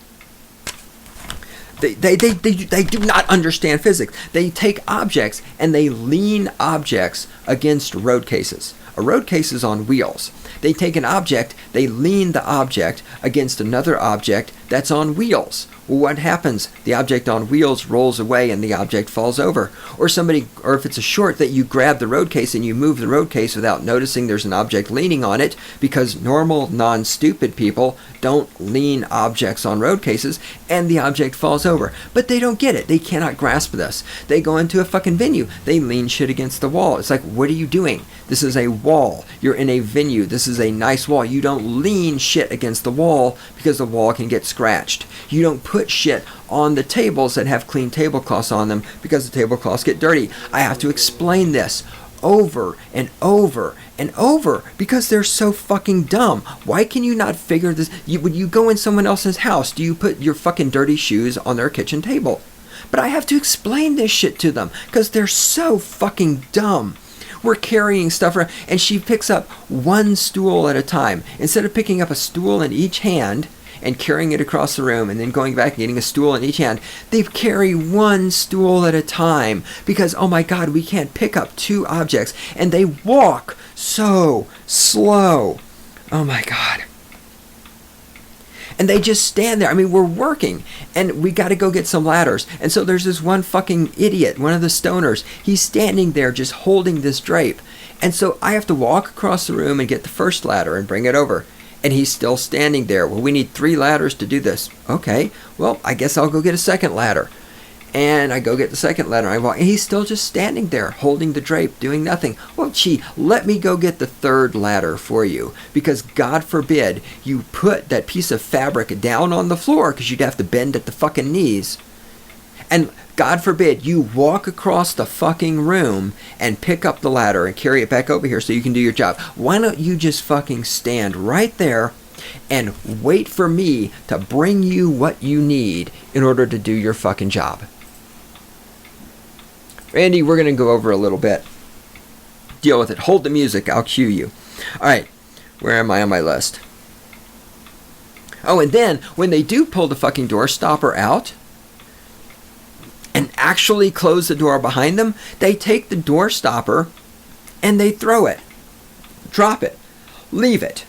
They do not understand physics. They take objects and they lean objects against road cases. A road case is on wheels. They take an object, they lean the object against another object that's on wheels. Well, what happens? The object on wheels rolls away and the object falls over. Or if it's a short that you grab the road case and you move the road case without noticing there's an object leaning on it, because normal, non-stupid people don't lean objects on road cases, and the object falls over. But they don't get it. They cannot grasp this. They go into a fucking venue. They lean shit against the wall. It's like, what are you doing? This is a wall. You're in a venue. This is a nice wall. You don't lean shit against the wall because the wall can get scratched. You don't put put shit on the tables that have clean tablecloths on them because the tablecloths get dirty. I have to explain this over and over and over because they're so fucking dumb. Why can you not figure this? When you go in someone else's house, do you put your fucking dirty shoes on their kitchen table? But I have to explain this shit to them because they're so fucking dumb. We're carrying stuff around, and she picks up one stool at a time. Instead of picking up a stool in each hand and carrying it across the room and then going back and getting a stool in each hand, they carry one stool at a time because, oh my God, we can't pick up two objects. And they walk so slow. Oh my God. And they just stand there. I mean, we're working, and we got to go get some ladders. And so there's this one fucking idiot, one of the stoners. He's standing there just holding this drape. And so I have to walk across the room and get the first ladder and bring it over. And he's still standing there. Well, we need 3 ladders to do this. Okay, well, I guess I'll go get a second ladder. And I go get the second ladder. And he's still just standing there, holding the drape, doing nothing. Well, gee, let me go get the 3rd ladder for you. Because God forbid you put that piece of fabric down on the floor because you'd have to bend at the fucking knees. And God forbid you walk across the fucking room and pick up the ladder and carry it back over here so you can do your job. Why don't you just fucking stand right there and wait for me to bring you what you need in order to do your fucking job? Randy, we're going to go over a little bit. Deal with it. Hold the music. I'll cue you. All right. Where am I on my list? Oh, and then when they do pull the fucking door stopper out and actually close the door behind them, they take the door stopper and they throw it. Drop it. Leave it.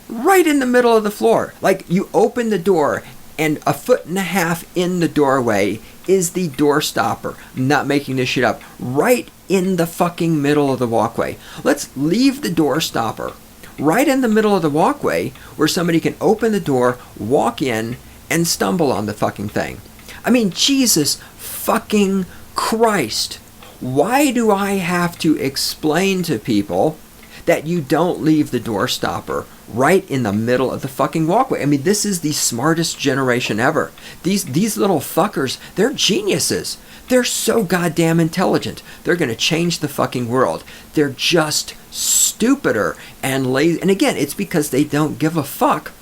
Right in the middle of the floor. Like, you open the door and 1.5 feet in the doorway is the door stopper. I'm not making this shit up. Right in the fucking middle of the walkway. Let's leave the door stopper right in the middle of the walkway where somebody can open the door, walk in, and stumble on the fucking thing. I mean, Jesus fucking Christ. Why do I have to explain to people that you don't leave the door stopper right in the middle of the fucking walkway? I mean, this is the smartest generation ever. These little fuckers, they're geniuses. They're so goddamn intelligent. They're going to change the fucking world. They're just stupider and lazy. And again, it's because they don't give a fuck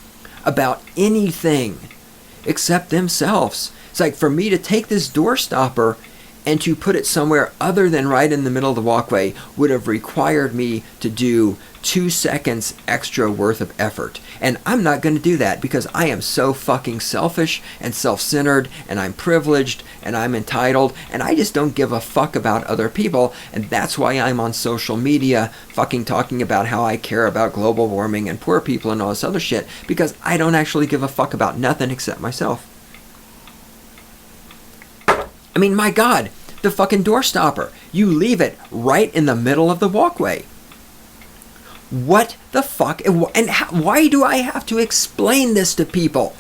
about anything except themselves. It's like, for me to take this door stopper and to put it somewhere other than right in the middle of the walkway would have required me to do 2 seconds extra worth of effort. And I'm not going to do that because I am so fucking selfish and self-centered, and I'm privileged and I'm entitled, and I just don't give a fuck about other people. And that's why I'm on social media fucking talking about how I care about global warming and poor people and all this other shit, because I don't actually give a fuck about nothing except myself. I mean, my God, the fucking door stopper. You leave it right in the middle of the walkway. What the fuck? And why do I have to explain this to people?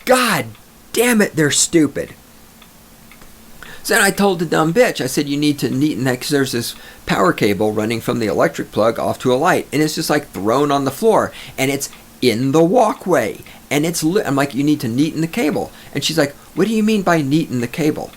God damn it, they're stupid. So then I told the dumb bitch, I said, you need to neaten that because there's this power cable running from the electric plug off to a light. And it's just like thrown on the floor. And it's in the walkway. And it's lit. I'm like, you need to neaten the cable. And she's like, what do you mean by neaten the cable?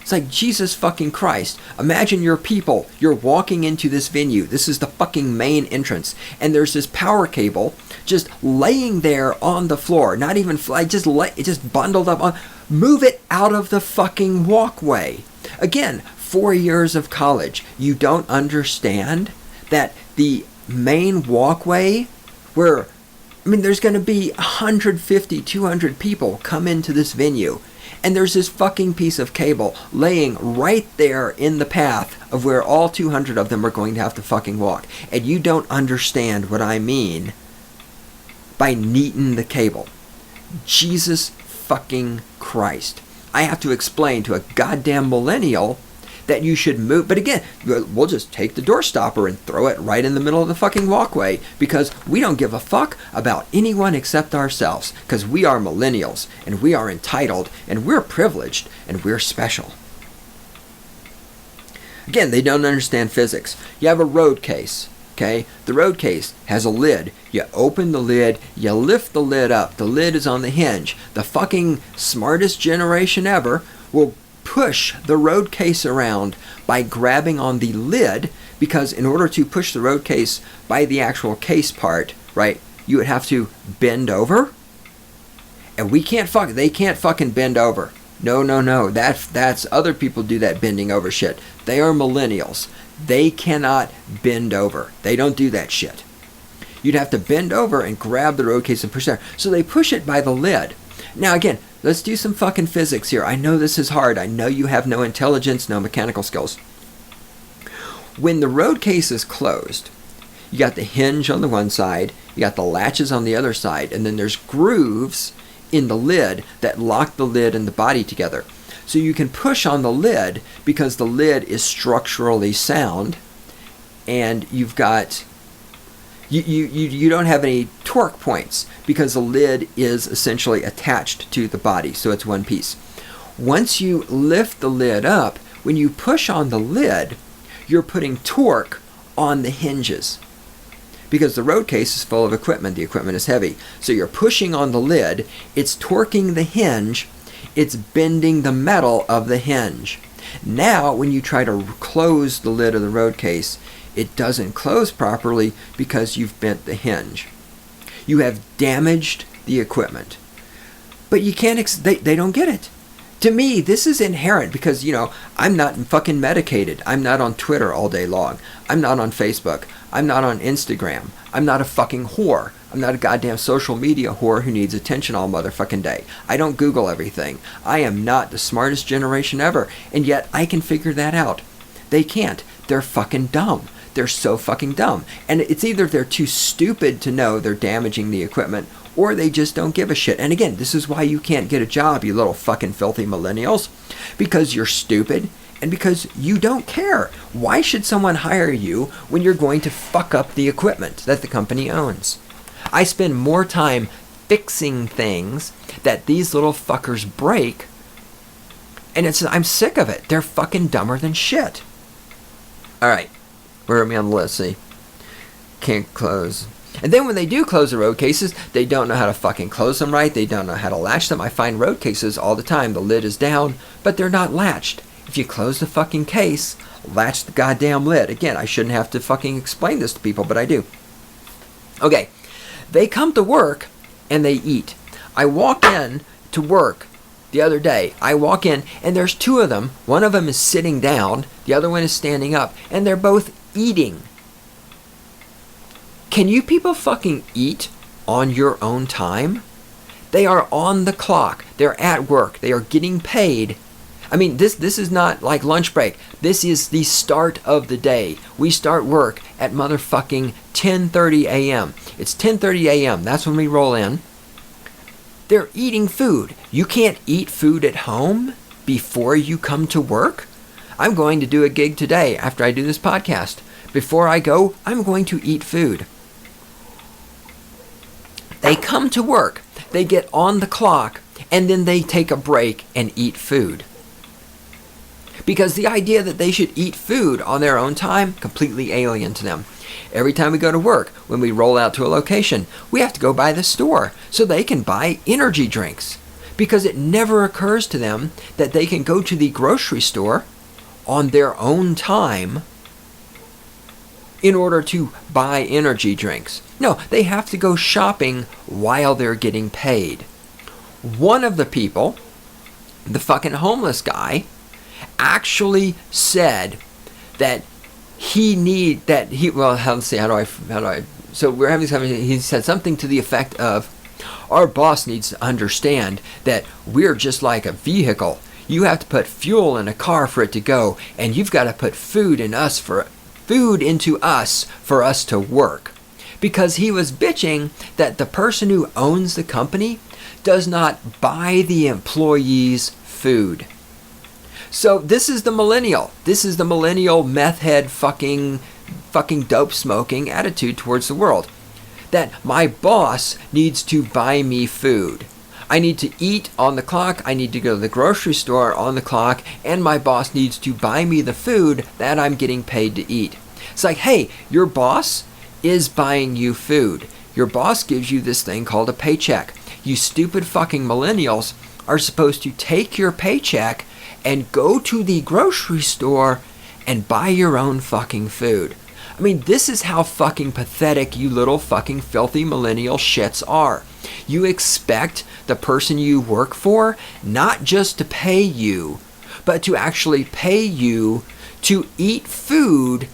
It's like, Jesus fucking Christ. Imagine your people. You're walking into this venue. This is the fucking main entrance. And there's this power cable just laying there on the floor. Not even fly, just bundled up. Move it out of the fucking walkway. Again, 4 years of college. You don't understand that the main walkway where, I mean, there's going to be 150, 200 people come into this venue. And there's this fucking piece of cable laying right there in the path of where all 200 of them are going to have to fucking walk. And you don't understand what I mean by neaten the cable. Jesus fucking Christ. I have to explain to a goddamn millennial that you should move. But again, we'll just take the door stopper and throw it right in the middle of the fucking walkway because we don't give a fuck about anyone except ourselves, because we are millennials and we are entitled and we're privileged and we're special. Again, they don't understand physics. You have a road case. Okay, the road case has a lid. You open the lid, you lift the lid up. The lid is on the hinge. The fucking smartest generation ever will push the road case around by grabbing on the lid, because in order to push the road case by the actual case part, right, you would have to bend over. And they can't fucking bend over. No. That's other people do that bending over shit. They are millennials. They cannot bend over. They don't do that shit. You'd have to bend over and grab the road case and push there. So they push it by the lid. Now again, let's do some fucking physics here. I know this is hard. I know you have no intelligence, no mechanical skills. When the road case is closed, you got the hinge on the one side, you got the latches on the other side, and then there's grooves in the lid that lock the lid and the body together. So you can push on the lid because the lid is structurally sound, and you've got you don't have any torque points because the lid is essentially attached to the body, so it's one piece. Once you lift the lid up, when you push on the lid, you're putting torque on the hinges. Because the road case is full of equipment, the equipment is heavy. So you're pushing on the lid, it's torquing the hinge, it's bending the metal of the hinge. Now, when you try to close the lid of the road case, it doesn't close properly because you've bent the hinge. You have damaged the equipment. But you can't, they don't get it. To me, this is inherent because, I'm not fucking medicated. I'm not on Twitter all day long. I'm not on Facebook. I'm not on Instagram. I'm not a fucking whore. I'm not a goddamn social media whore who needs attention all motherfucking day. I don't Google everything. I am not the smartest generation ever, and yet I can figure that out. They can't. They're fucking dumb. They're so fucking dumb. And it's either they're too stupid to know they're damaging the equipment, or they just don't give a shit. And again, this is why you can't get a job, you little fucking filthy millennials. Because you're stupid, and because you don't care. Why should someone hire you when you're going to fuck up the equipment that the company owns? I spend more time fixing things that these little fuckers break, and I'm sick of it. They're fucking dumber than shit. Alright, where are we on the list? See? Can't close. And then when they do close the road cases, they don't know how to fucking close them right. They don't know how to latch them. I find road cases all the time. The lid is down, but they're not latched. If you close the fucking case, latch the goddamn lid. Again, I shouldn't have to fucking explain this to people, but I do. Okay, they come to work and they eat. I walk in to work the other day. I walk in and there's two of them. One of them is sitting down. The other one is standing up. And they're both eating. Can you people fucking eat on your own time? They are on the clock. They're at work. They are getting paid. I mean, this is not like lunch break. This is the start of the day. We start work at motherfucking 10:30 a.m. It's 10:30 a.m. That's when we roll in. They're eating food. You can't eat food at home before you come to work? I'm going to do a gig today after I do this podcast. Before I go, I'm going to eat food. They come to work, they get on the clock, and then they take a break and eat food. Because the idea that they should eat food on their own time, completely alien to them. Every time we go to work, when we roll out to a location, we have to go by the store so they can buy energy drinks. Because it never occurs to them that they can go to the grocery store on their own time in order to buy energy drinks. No, they have to go shopping while they're getting paid. One of the people, the fucking homeless guy, actually said that so we're having this conversation. He said something to the effect of, our boss needs to understand that we're just like a vehicle. You have to put fuel in a car for it to go, and you've got to put food into us for us to work. Because he was bitching that the person who owns the company does not buy the employees food. So this is the millennial. This is the millennial meth head fucking dope smoking attitude towards the world. That my boss needs to buy me food. I need to eat on the clock, I need to go to the grocery store on the clock, and my boss needs to buy me the food that I'm getting paid to eat. It's like, hey, your boss is buying you food. Your boss gives you this thing called a paycheck. You stupid fucking millennials are supposed to take your paycheck and go to the grocery store and buy your own fucking food. I mean, this is how fucking pathetic you little fucking filthy millennial shits are. You expect the person you work for not just to pay you, but to actually pay you to eat food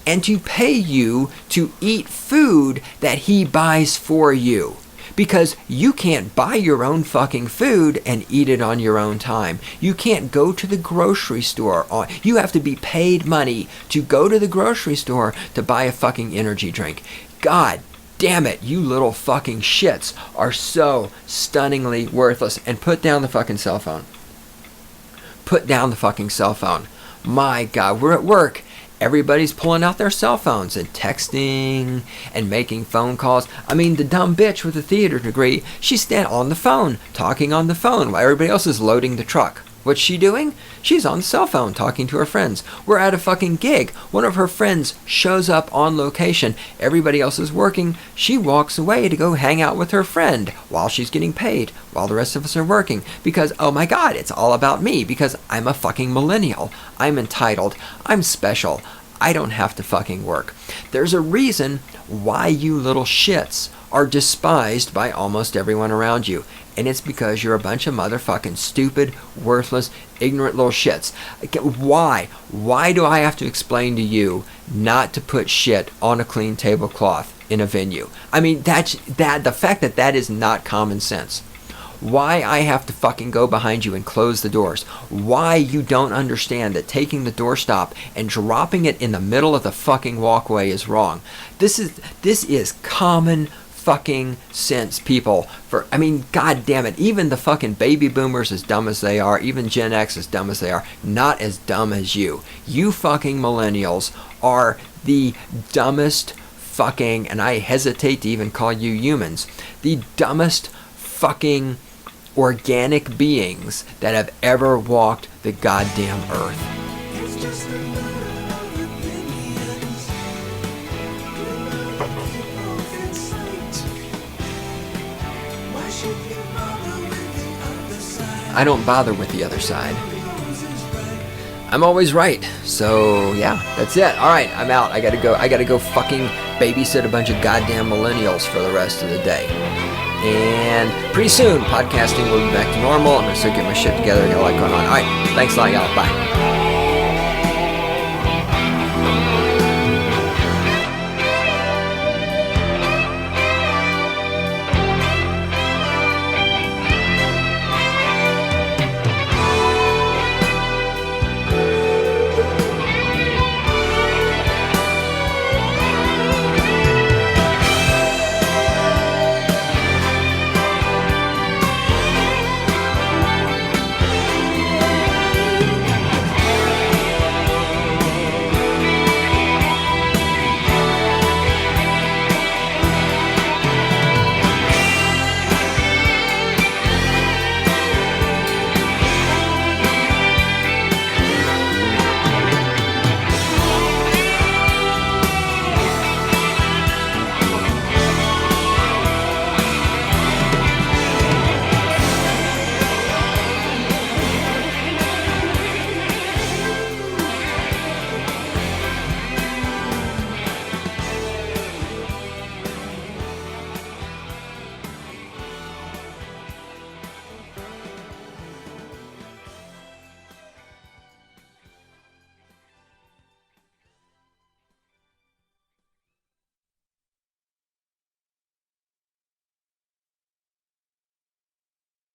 and to pay you to eat food that he buys for you. Because you can't buy your own fucking food and eat it on your own time. You can't go to the grocery store. You have to be paid money to go to the grocery store to buy a fucking energy drink. God damn it, you little fucking shits are so stunningly worthless. And put down the fucking cell phone. Put down the fucking cell phone. My God, we're at work. Everybody's pulling out their cell phones and texting and making phone calls. I mean, the dumb bitch with the theater degree, she's standing on the phone, talking on the phone while everybody else is loading the truck. What's she doing? She's on the cell phone talking to her friends. We're at a fucking gig. One of her friends shows up on location. Everybody else is working. She walks away to go hang out with her friend while she's getting paid, while the rest of us are working. Because, oh my God, it's all about me. Because I'm a fucking millennial. I'm entitled. I'm special. I don't have to fucking work. There's a reason why you little shits are despised by almost everyone around you. And it's because you're a bunch of motherfucking stupid, worthless, ignorant little shits. Why? Why do I have to explain to you not to put shit on a clean tablecloth in a venue? I mean, the fact that that is not common sense. Why I have to fucking go behind you and close the doors. Why you don't understand that taking the doorstop and dropping it in the middle of the fucking walkway is wrong. This is common fucking sense, people. I mean, God damn it, even the fucking baby boomers, as dumb as they are, even Gen X, as dumb as they are, not as dumb as you. You fucking millennials are the dumbest fucking, and I hesitate to even call you humans, the dumbest fucking organic beings that have ever walked the goddamn earth. I don't bother with the other side. I'm always right. So yeah, that's it. All right, I'm out. I gotta go fucking babysit a bunch of goddamn millennials for the rest of the day. And pretty soon, podcasting will be back to normal. I'm gonna start getting my shit together. I got a lot going on. All right, thanks a lot, y'all. Bye.